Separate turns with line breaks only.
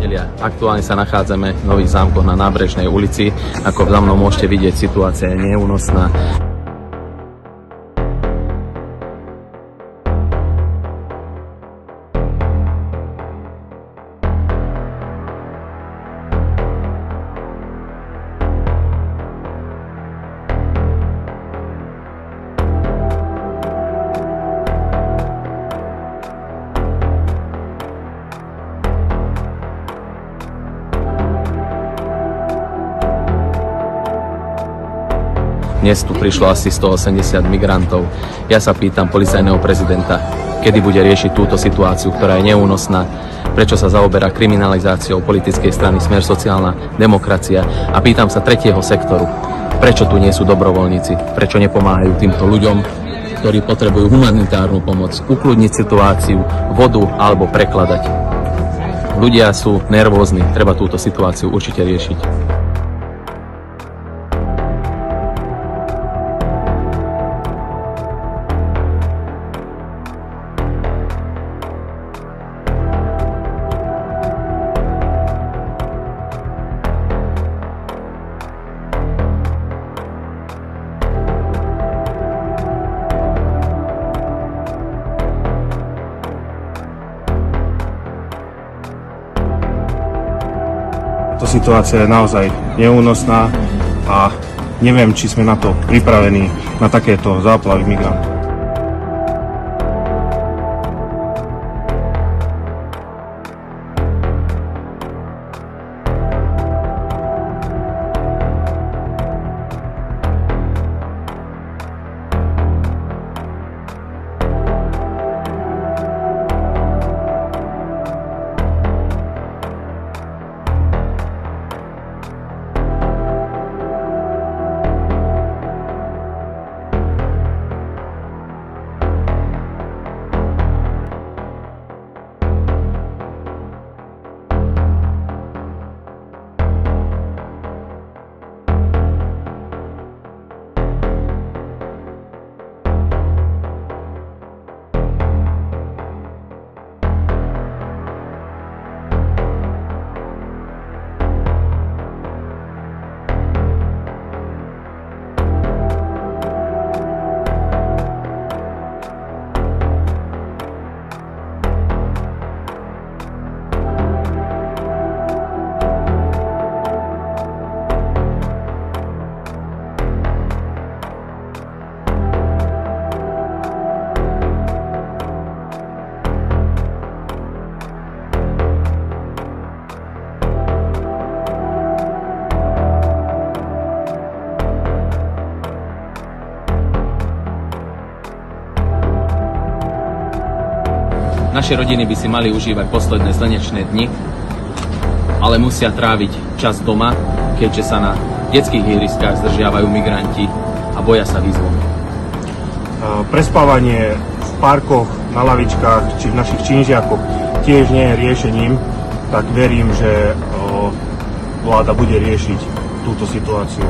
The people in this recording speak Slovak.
priatelia, aktuálne sa nachádzame v Nových Zámkoch na Nábrežnej ulici. Ako za mnou môžete vidieť, situácia je neúnosná. Dnes tu prišlo asi 180 migrantov. Ja sa pýtam policajného prezidenta, kedy bude riešiť túto situáciu, ktorá je neúnosná, prečo sa zaoberá kriminalizáciou politickej strany Smer sociálna demokracia a pýtam sa tretieho sektoru, prečo tu nie sú dobrovoľníci, prečo nepomáhajú týmto ľuďom, ktorí potrebujú humanitárnu pomoc, ukľudniť situáciu, vodu alebo prekladať. Ľudia sú nervózni, treba túto situáciu určite riešiť.
Situácia je naozaj neúnosná a neviem, či sme na to pripravení, na takéto záplavy migrantov.
Naše rodiny by si mali užívať posledné slnečné dni, ale musia tráviť čas doma, keďže sa na detských ihriskách zdržiavajú migranti a boja sa výzvom.
Prespávanie v parkoch, na lavičkách či v našich činžiakoch tiež nie je riešením, tak verím, že vláda bude riešiť túto situáciu.